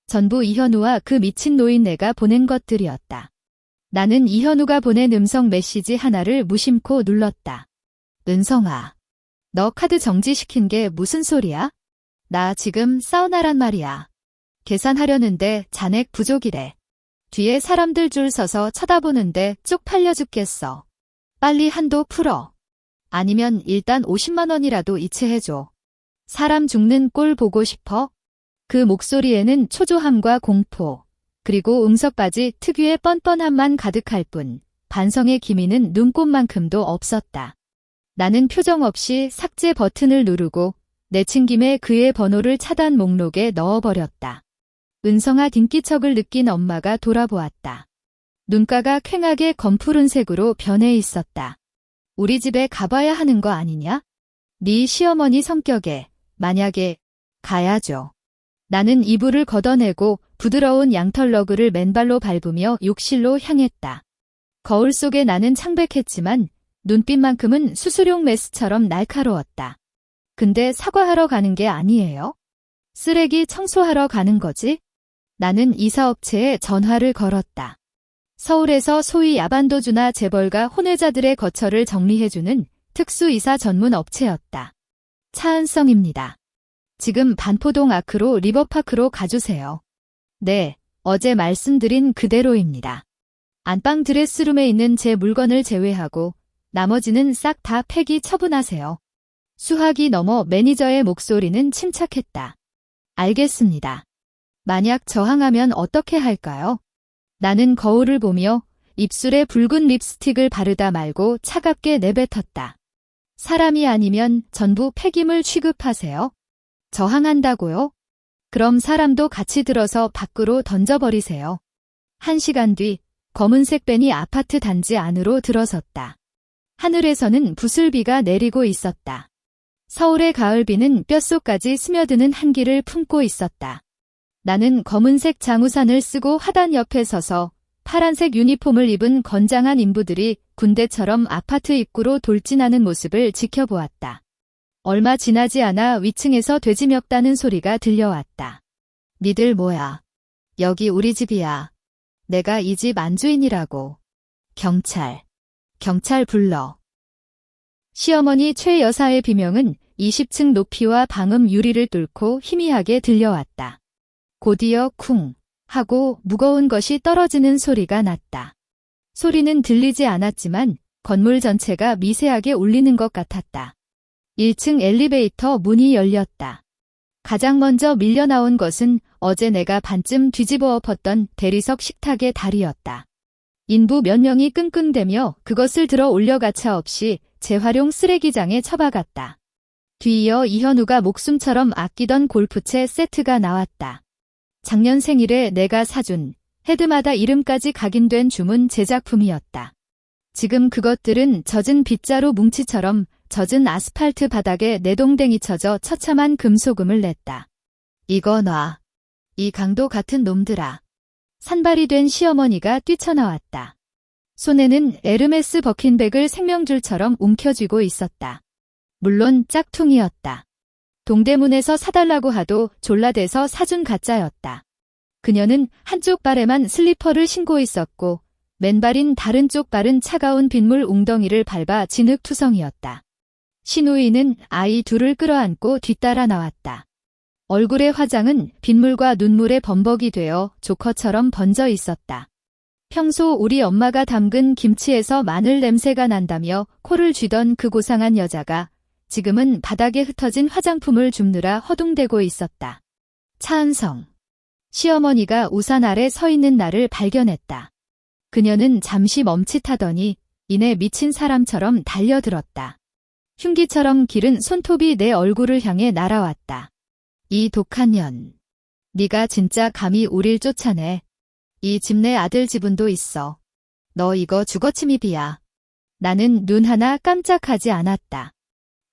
전부 이현우와 그 미친 노인네가 보낸 것들이었다. 나는 이현우가 보낸 음성 메시지 하나를 무심코 눌렀다. 은성아, 너 카드 정지시킨 게 무슨 소리야? 나 지금 사우나란 말이야. 계산하려는데 잔액 부족이래. 뒤에 사람들 줄 서서 쳐다보는데 쪽팔려 죽겠어. 빨리 한도 풀어. 아니면 일단 50만 원이라도 이체해줘. 사람 죽는 꼴 보고 싶어? 그 목소리에는 초조함과 공포, 그리고 응석바지 특유의 뻔뻔함만 가득할 뿐 반성의 기미는 눈꼽만큼도 없었다. 나는 표정 없이 삭제 버튼을 누르고 내친 김에 그의 번호를 차단 목록에 넣어버렸다. 은성아 딘기척을 느낀 엄마가 돌아보았다. 눈가가 퀭하게 검푸른색으로 변해 있었다. 우리 집에 가봐야 하는 거 아니냐? 네 시어머니 성격에 만약에 가야죠. 나는 이불을 걷어내고 부드러운 양털 러그를 맨발로 밟으며 욕실로 향했다. 거울 속에 나는 창백했지만 눈빛만큼은 수수룡 메스처럼 날카로웠다. 근데 사과하러 가는 게 아니에요? 쓰레기 청소하러 가는 거지? 나는 이사업체에 전화를 걸었다. 서울에서 소위 야반도주나 재벌가 혼외자들의 거처를 정리해주는 특수이사 전문 업체였다. 차은성입니다. 지금 반포동 아크로 리버파크로 가주세요. 네, 어제 말씀드린 그대로입니다. 안방 드레스룸에 있는 제 물건을 제외하고 나머지는 싹 다 폐기 처분하세요. 수화기 넘어 매니저의 목소리는 침착했다. 알겠습니다. 만약 저항하면 어떻게 할까요? 나는 거울을 보며 입술에 붉은 립스틱을 바르다 말고 차갑게 내뱉었다. 사람이 아니면 전부 폐기물 취급하세요. 저항한다고요? 그럼 사람도 같이 들어서 밖으로 던져버리세요. 1시간 뒤 검은색 밴이 아파트 단지 안으로 들어섰다. 하늘에서는 부슬비가 내리고 있었다. 서울의 가을비는 뼛속까지 스며드는 한기를 품고 있었다. 나는 검은색 장우산을 쓰고 화단 옆에 서서 파란색 유니폼을 입은 건장한 인부들이 군대처럼 아파트 입구로 돌진하는 모습을 지켜보았다. 얼마 지나지 않아 위층에서 돼지 멱다는 소리가 들려왔다. 니들 뭐야? 여기 우리 집이야. 내가 이 집 안주인이라고. 경찰 불러. 시어머니 최 여사의 비명은 20층 높이와 방음 유리를 뚫고 희미하게 들려왔다. 곧이어 쿵 하고 무거운 것이 떨어지는 소리가 났다. 소리는 들리지 않았지만 건물 전체가 미세하게 울리는 것 같았다. 1층 엘리베이터 문이 열렸다. 가장 먼저 밀려나온 것은 어제 내가 반쯤 뒤집어 엎었던 대리석 식탁의 다리였다. 인부 몇 명이 끙끙대며 그것을 들어 올려 가차없이 재활용 쓰레기장에 처박았다. 뒤이어 이현우가 목숨처럼 아끼던 골프채 세트가 나왔다. 작년 생일에 내가 사준 헤드마다 이름까지 각인된 주문 제작품이었다. 지금 그것들은 젖은 빗자루 뭉치처럼 젖은 아스팔트 바닥에 내동댕이 쳐져 처참한 금소금을 냈다. 이거 놔. 이 강도 같은 놈들아. 산발이 된 시어머니가 뛰쳐나왔다. 손에는 에르메스 버킨백을 생명줄처럼 움켜쥐고 있었다. 물론 짝퉁이었다. 동대문에서 사달라고 하도 졸라대서 사준 가짜였다. 그녀는 한쪽 발에만 슬리퍼를 신고 있었고 맨발인 다른 쪽 발은 차가운 빗물 웅덩이를 밟아 진흙투성이었다. 신우이는 아이 둘을 끌어안고 뒤따라 나왔다. 얼굴의 화장은 빗물과 눈물에 범벅이 되어 조커처럼 번져 있었다. 평소 우리 엄마가 담근 김치에서 마늘 냄새가 난다며 코를 쥐던 그 고상한 여자가 지금은 바닥에 흩어진 화장품을 줍느라 허둥대고 있었다. 차은성. 시어머니가 우산 아래 서 있는 나를 발견했다. 그녀는 잠시 멈칫하더니 이내 미친 사람처럼 달려들었다. 흉기처럼 기른 손톱이 내 얼굴을 향해 날아왔다. 이 독한 년. 네가 진짜 감히 우릴 쫓아내. 이 집 내 아들 지분도 있어. 너 이거 주거침입이야. 나는 눈 하나 깜짝하지 않았다.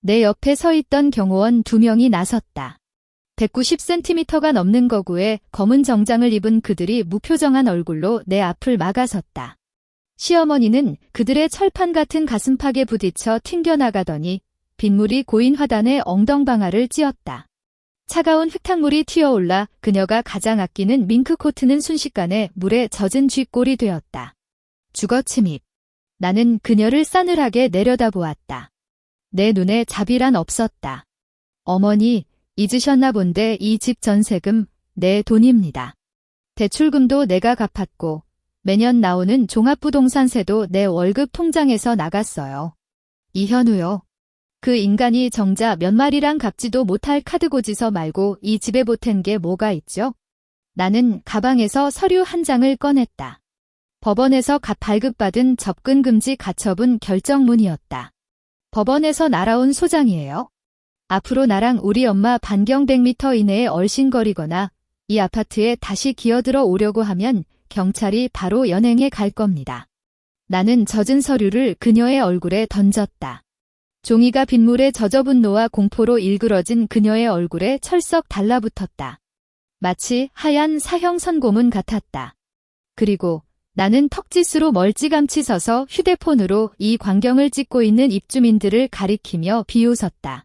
내 옆에 서 있던 경호원 2명이 나섰다. 190cm가 넘는 거구에 검은 정장을 입은 그들이 무표정한 얼굴로 내 앞을 막아섰다. 시어머니는 그들의 철판 같은 가슴팍에 부딪혀 튕겨나가더니 빗물이 고인 화단에 엉덩방아를 찧었다. 차가운 흙탕물이 튀어올라 그녀가 가장 아끼는 밍크코트는 순식간에 물에 젖은 쥐꼴이 되었다. 주거침입. 나는 그녀를 싸늘하게 내려다보았다. 내 눈에 자비란 없었다. 어머니, 잊으셨나 본데 이 집 전세금 내 돈입니다. 대출금도 내가 갚았고 매년 나오는 종합부동산세도 내 월급 통장에서 나갔어요. 이현우요. 그 인간이 정자 몇 마리랑 갚지도 못할 카드고지서 말고 이 집에 보탠 게 뭐가 있죠? 나는 가방에서 서류 한 장을 꺼냈다. 법원에서 발급받은 접근금지 가처분 결정문이었다. 법원에서 날아온 소장이에요. 앞으로 나랑 우리 엄마 반경 100m 이내에 얼씬거리거나 이 아파트에 다시 기어들어 오려고 하면 경찰이 바로 연행해 갈 겁니다. 나는 젖은 서류를 그녀의 얼굴에 던졌다. 종이가 빗물에 젖어 분노와 공포로 일그러진 그녀의 얼굴에 철썩 달라붙었다. 마치 하얀 사형 선고문 같았다. 그리고 나는 턱짓으로 멀찌감치 서서 휴대폰으로 이 광경을 찍고 있는 입주민들을 가리키며 비웃었다.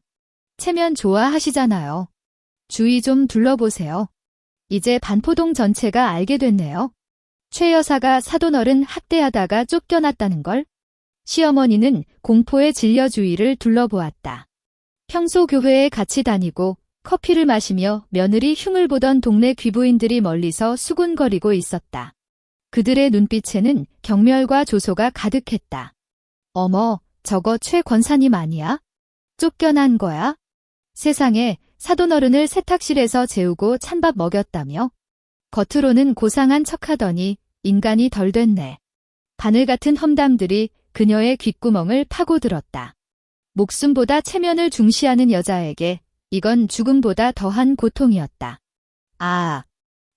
체면 좋아하시잖아요. 주위 좀 둘러보세요. 이제 반포동 전체가 알게 됐네요. 최 여사가 사돈어른 학대하다가 쫓겨났다는 걸. 시어머니는 공포에 질려 주위를 둘러보았다. 평소 교회에 같이 다니고 커피를 마시며 며느리 흉을 보던 동네 귀부인들이 멀리서 수군거리고 있었다. 그들의 눈빛에는 경멸과 조소가 가득했다. 어머, 저거 최 권사님 아니야? 쫓겨난 거야? 세상에, 사돈어른을 세탁실에서 재우고 찬밥 먹였다며? 겉으로는 고상한 척하더니 인간이 덜 됐네. 바늘 같은 험담들이 그녀의 귓구멍을 파고들었다. 목숨보다 체면을 중시하는 여자에게 이건 죽음보다 더한 고통이었다. 아,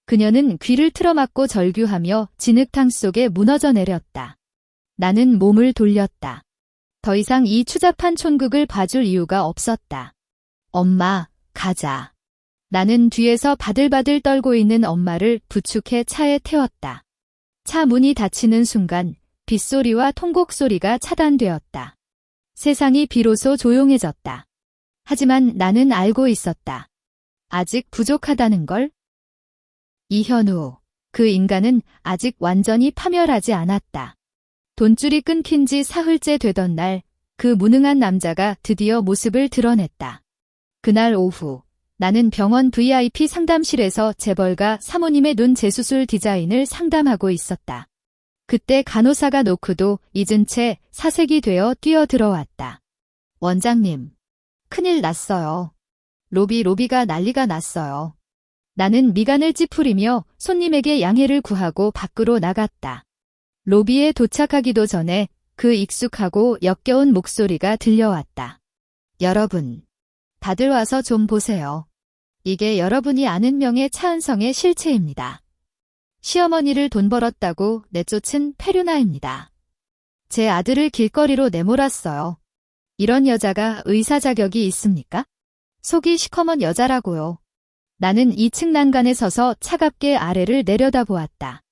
그녀는 귀를 틀어막고 절규하며 진흙탕 속에 무너져 내렸다. 나는 몸을 돌렸다. 더 이상 이 추잡한 촌극을 봐줄 이유가 없었다. 엄마, 가자. 나는 뒤에서 바들바들 떨고 있는 엄마를 부축해 차에 태웠다. 차 문이 닫히는 순간 빗소리와 통곡소리가 차단되었다. 세상이 비로소 조용해졌다. 하지만 나는 알고 있었다. 아직 부족하다는 걸. 이현우, 그 인간은 아직 완전히 파멸하지 않았다. 돈줄이 끊긴 지 사흘째 되던 날, 그 무능한 남자가 드디어 모습을 드러냈다. 그날 오후, 나는 병원 VIP 상담실에서 재벌가 사모님의 눈 재수술 디자인을 상담하고 있었다. 그때 간호사가 노크도 잊은 채 사색이 되어 뛰어들어왔다. 원장님, 큰일 났어요. 로비가 난리가 났어요. 나는 미간을 찌푸리며 손님에게 양해를 구하고 밖으로 나갔다. 로비에 도착하기도 전에 그 익숙하고 역겨운 목소리가 들려왔다. 여러분, 다들 와서 좀 보세요. 이게 여러분이 아는 명의 차은성의 실체입니다. 시어머니를 돈 벌었다고 내쫓은 페류나입니다. 제 아들을 길거리로 내몰았어요. 이런 여자가 의사 자격이 있습니까? 속이 시커먼 여자라고요. 나는 2층 난간에 서서 차갑게 아래를 내려다보았다.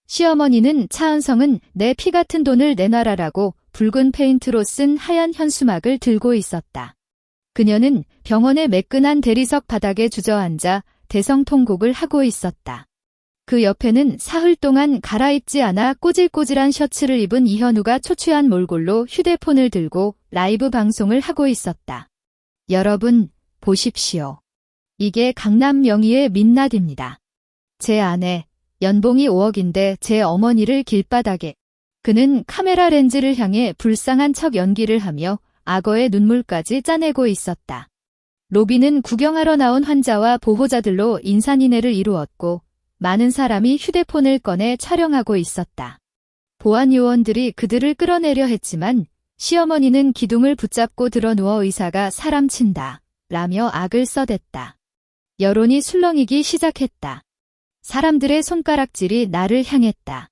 시어머니는 차은성은 내 피 같은 돈을 내놔라라고 붉은 페인트로 쓴 하얀 현수막을 들고 있었다. 그녀는 병원의 매끈한 대리석 바닥에 주저앉아 대성통곡을 하고 있었다. 그 옆에는 사흘 동안 갈아입지 않아 꼬질꼬질한 셔츠를 입은 이현우가 초췌한 몰골로 휴대폰을 들고 라이브 방송을 하고 있었다. 여러분, 보십시오. 이게 강남 명의의 민낯입니다. 제 아내, 연봉이 5억인데 제 어머니를 길바닥에. 그는 카메라 렌즈를 향해 불쌍한 척 연기를 하며 악어의 눈물까지 짜내고 있었다. 로비는 구경하러 나온 환자와 보호자들로 인산인해를 이루었고 많은 사람이 휴대폰을 꺼내 촬영하고 있었다. 보안 요원들이 그들을 끌어내려 했지만 시어머니는 기둥을 붙잡고 드러누워 의사가 사람 친다 라며 악을 써댔다. 여론이 술렁이기 시작했다. 사람들의 손가락질이 나를 향했다.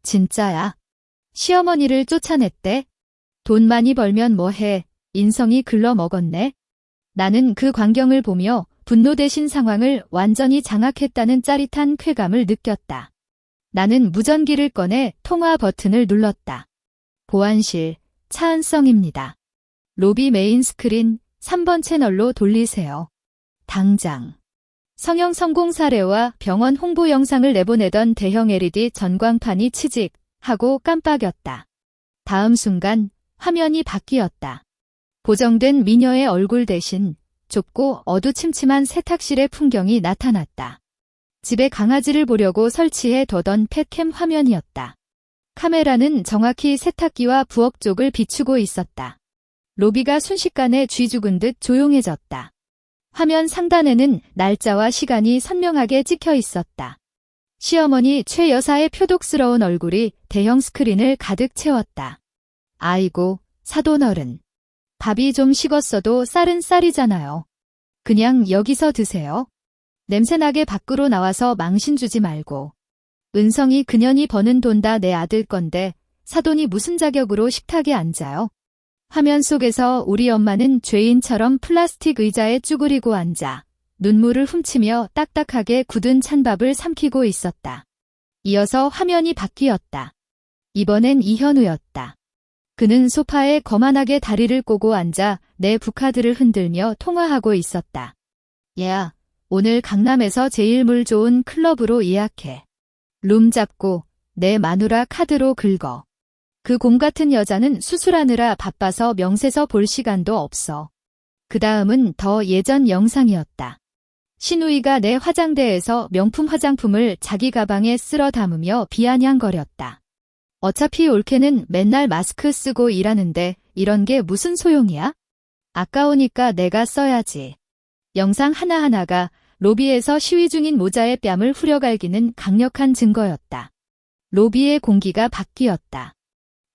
진짜야. 시어머니를 쫓아냈대. 돈 많이 벌면 뭐해. 인성이 글러먹었네. 나는 그 광경을 보며 분노 대신 상황을 완전히 장악했다는 짜릿한 쾌감을 느꼈다. 나는 무전기를 꺼내 통화 버튼을 눌렀다. 보안실, 차은성입니다. 로비 메인 스크린 3번 채널로 돌리세요. 당장. 성형 성공 사례와 병원 홍보 영상을 내보내던 대형 LED 전광판이 치직하고 깜빡였다. 다음 순간 화면이 바뀌었다. 고정된 미녀의 얼굴 대신 좁고 어두침침한 세탁실의 풍경이 나타났다. 집에 강아지를 보려고 설치해 둬던 펫캠 화면이었다. 카메라는 정확히 세탁기와 부엌 쪽을 비추고 있었다. 로비가 순식간에 쥐 죽은 듯 조용해졌다. 화면 상단에는 날짜와 시간이 선명하게 찍혀 있었다. 시어머니 최 여사의 표독스러운 얼굴이 대형 스크린을 가득 채웠다. 아이고, 사돈어른. 밥이 좀 식었어도 쌀은 쌀이잖아요. 그냥 여기서 드세요. 냄새나게 밖으로 나와서 망신 주지 말고. 은성이 그년이 버는 돈 다 내 아들 건데 사돈이 무슨 자격으로 식탁에 앉아요. 화면 속에서 우리 엄마는 죄인처럼 플라스틱 의자에 쭈그리고 앉아 눈물을 훔치며 딱딱하게 굳은 찬밥을 삼키고 있었다. 이어서 화면이 바뀌었다. 이번엔 이현우였다. 그는 소파에 거만하게 다리를 꼬고 앉아 내 북카드를 흔들며 통화하고 있었다. 야, 오늘 강남에서 제일 물 좋은 클럽으로 예약해. 룸 잡고 내 마누라 카드로 긁어. 그 곰 같은 여자는 수술하느라 바빠서 명세서 볼 시간도 없어. 그 다음은 더 예전 영상이었다. 신우이가 내 화장대에서 명품 화장품을 자기 가방에 쓸어 담으며 비아냥거렸다. 어차피 올케는 맨날 마스크 쓰고 일하는데 이런 게 무슨 소용이야? 아까우니까 내가 써야지. 영상 하나하나가 로비에서 시위 중인 모자의 뺨을 후려갈기는 강력한 증거였다. 로비의 공기가 바뀌었다.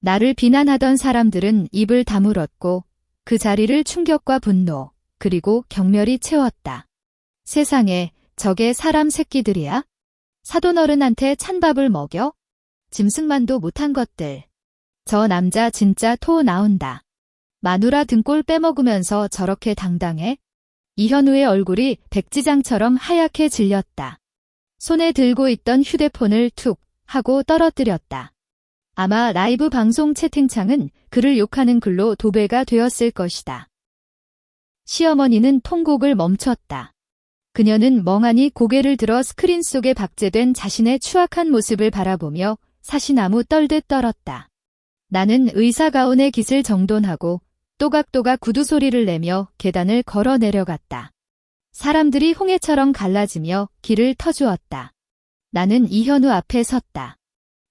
나를 비난하던 사람들은 입을 다물었고 그 자리를 충격과 분노 그리고 경멸이 채웠다. 세상에 저게 사람 새끼들이야? 사돈어른한테 찬밥을 먹여? 짐승만도 못한 것들. 저 남자 진짜 토 나온다. 마누라 등골 빼먹으면서 저렇게 당당해? 이현우의 얼굴이 백지장처럼 하얗게 질렸다. 손에 들고 있던 휴대폰을 툭 하고 떨어뜨렸다. 아마 라이브 방송 채팅창은 그를 욕하는 글로 도배가 되었을 것이다. 시어머니는 통곡을 멈췄다. 그녀는 멍하니 고개를 들어 스크린 속에 박제된 자신의 추악한 모습을 바라보며 사시나무 떨듯 떨었다. 나는 의사 가운의 깃을 정돈하고 또각또각 구두 소리를 내며 계단을 걸어 내려갔다. 사람들이 홍해처럼 갈라지며 길을 터주었다. 나는 이현우 앞에 섰다.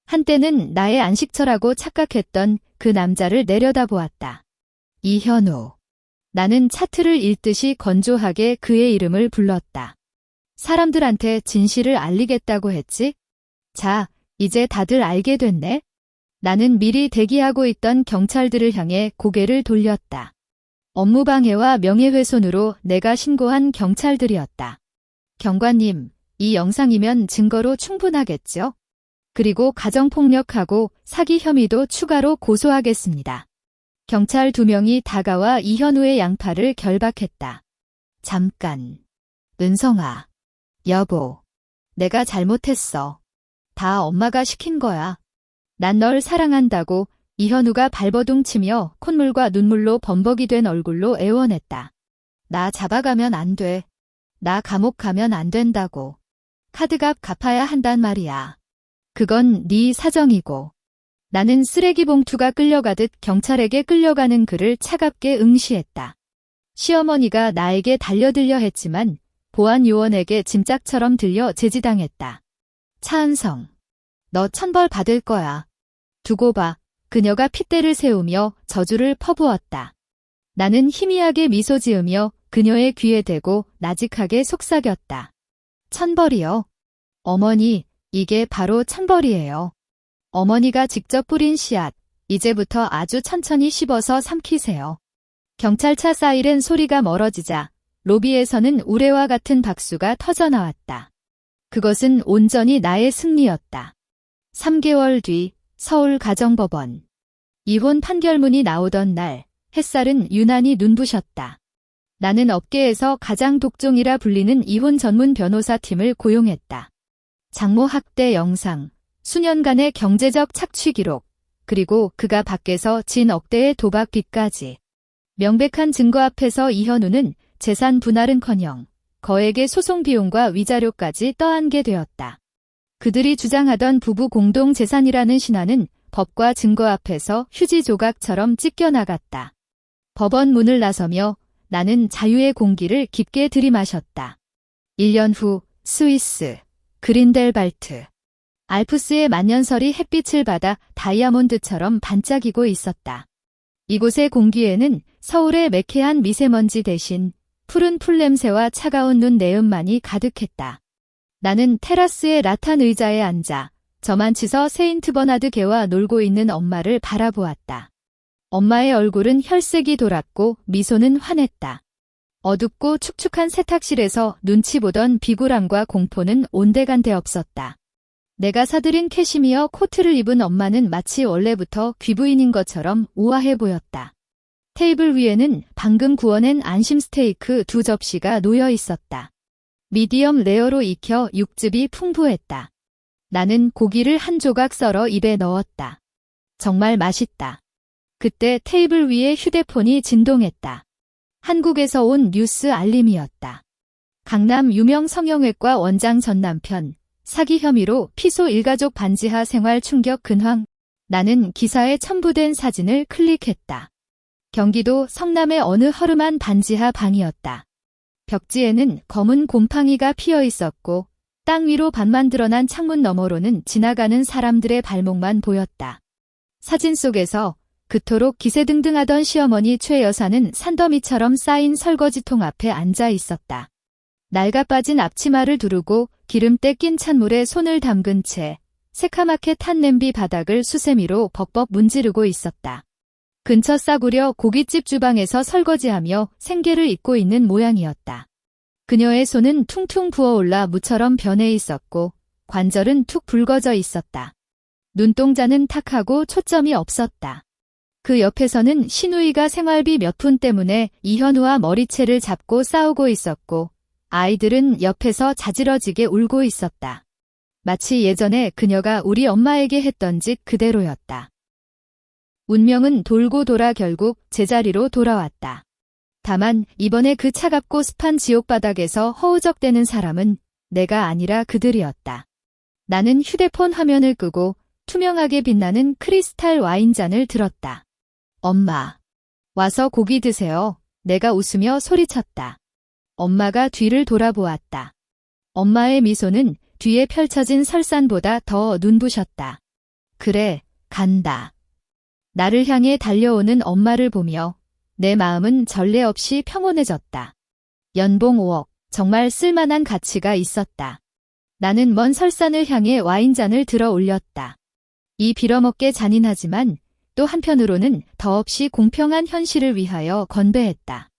한때는 나의 안식처라고 착각했던 그 남자를 내려다보았다. 이현우. 나는 차트를 읽듯이 건조하게 그의 이름을 불렀다. 사람들한테 진실을 알리겠다고 했지? 자, 이제 다들 알게 됐네. 나는 미리 대기하고 있던 경찰들을 향해 고개를 돌렸다. 업무방해와 명예훼손으로 내가 신고한 경찰들이었다. 경관님, 이 영상이면 증거로 충분하겠죠? 그리고 가정폭력하고 사기 혐의도 추가로 고소하겠습니다. 경찰 2명이 다가와 이현우의 양팔을 결박했다. 잠깐. 은성아. 여보. 내가 잘못했어. 다 엄마가 시킨 거야. 난 널 사랑한다고 이현우가 발버둥치며 콧물과 눈물로 범벅이 된 얼굴로 애원했다. 나 잡아가면 안 돼. 나 감옥 가면 안 된다고. 카드값 갚아야 한단 말이야. 그건 네 사정이고. 나는 쓰레기 봉투가 끌려가듯 경찰에게 끌려가는 그를 차갑게 응시했다. 시어머니가 나에게 달려들려 했지만 보안 요원에게 짐짝처럼 들려 제지당했다. 차은성. 너 천벌 받을 거야. 두고 봐. 그녀가 핏대를 세우며 저주를 퍼부었다. 나는 희미하게 미소 지으며 그녀의 귀에 대고 나직하게 속삭였다. 천벌이요? 어머니, 이게 바로 천벌이에요. 어머니가 직접 뿌린 씨앗, 이제부터 아주 천천히 씹어서 삼키세요. 경찰차 사이렌 소리가 멀어지자 로비에서는 우레와 같은 박수가 터져나왔다. 그것은 온전히 나의 승리였다. 3개월 뒤 서울가정법원. 이혼 판결문이 나오던 날 햇살은 유난히 눈부셨다. 나는 업계에서 가장 독종이라 불리는 이혼 전문 변호사 팀을 고용했다. 장모 학대 영상, 수년간의 경제적 착취 기록, 그리고 그가 밖에서 진 억대의 도박 빚까지. 명백한 증거 앞에서 이현우는 재산 분할은커녕 거액의 소송 비용과 위자료까지 떠안게 되었다. 그들이 주장하던 부부 공동 재산이라는 신화는 법과 증거 앞에서 휴지 조각처럼 찢겨나갔다. 법원 문을 나서며 나는 자유의 공기를 깊게 들이마셨다. 1년 후 스위스 그린델발트. 알프스의 만년설이 햇빛을 받아 다이아몬드처럼 반짝이고 있었다. 이곳의 공기에는 서울의 매캐한 미세먼지 대신 푸른 풀냄새와 차가운 눈 내음만이 가득했다. 나는 테라스의 라탄 의자에 앉아 저만치서 세인트 버나드 개와 놀고 있는 엄마를 바라보았다. 엄마의 얼굴은 혈색이 돌았고 미소는 환했다. 어둡고 축축한 세탁실에서 눈치 보던 비굴함과 공포는 온데간데 없었다. 내가 사들인 캐시미어 코트를 입은 엄마는 마치 원래부터 귀부인인 것처럼 우아해 보였다. 테이블 위에는 방금 구워낸 안심 스테이크 2접시가 놓여 있었다. 미디엄 레어로 익혀 육즙이 풍부했다. 나는 고기를 한 조각 썰어 입에 넣었다. 정말 맛있다. 그때 테이블 위에 휴대폰이 진동했다. 한국에서 온 뉴스 알림이었다. 강남 유명 성형외과 원장 전 남편, 사기 혐의로 피소 일가족 반지하 생활 충격 근황. 나는 기사에 첨부된 사진을 클릭했다. 경기도 성남의 어느 허름한 반지하 방이었다. 벽지에는 검은 곰팡이가 피어 있었고 땅 위로 반만 드러난 창문 너머로는 지나가는 사람들의 발목만 보였다. 사진 속에서 그토록 기세등등하던 시어머니 최 여사는 산더미처럼 쌓인 설거지통 앞에 앉아 있었다. 낡아 빠진 앞치마를 두르고 기름때 낀 찬물에 손을 담근 채 새카맣게 탄 냄비 바닥을 수세미로 벅벅 문지르고 있었다. 근처 싸구려 고깃집 주방에서 설거지하며 생계를 잇고 있는 모양이었다. 그녀의 손은 퉁퉁 부어올라 무처럼 변해 있었고 관절은 툭 붉어져 있었다. 눈동자는 탁하고 초점이 없었다. 그 옆에서는 시누이가 생활비 몇 푼 때문에 이현우와 머리채를 잡고 싸우고 있었고 아이들은 옆에서 자지러지게 울고 있었다. 마치 예전에 그녀가 우리 엄마에게 했던 짓 그대로였다. 운명은 돌고 돌아 결국 제자리로 돌아왔다. 다만 이번에 그 차갑고 습한 지옥바닥에서 허우적대는 사람은 내가 아니라 그들이었다. 나는 휴대폰 화면을 끄고 투명하게 빛나는 크리스탈 와인잔을 들었다. 엄마. 와서 고기 드세요. 내가 웃으며 소리쳤다. 엄마가 뒤를 돌아보았다. 엄마의 미소는 뒤에 펼쳐진 설산보다 더 눈부셨다. 그래, 간다. 나를 향해 달려오는 엄마를 보며 내 마음은 전례 없이 평온해졌다. 연봉 5억, 정말 쓸만한 가치가 있었다. 나는 먼 설산을 향해 와인잔을 들어 올렸다. 이 빌어먹게 잔인하지만 또 한편으로는 더없이 공평한 현실을 위하여 건배했다.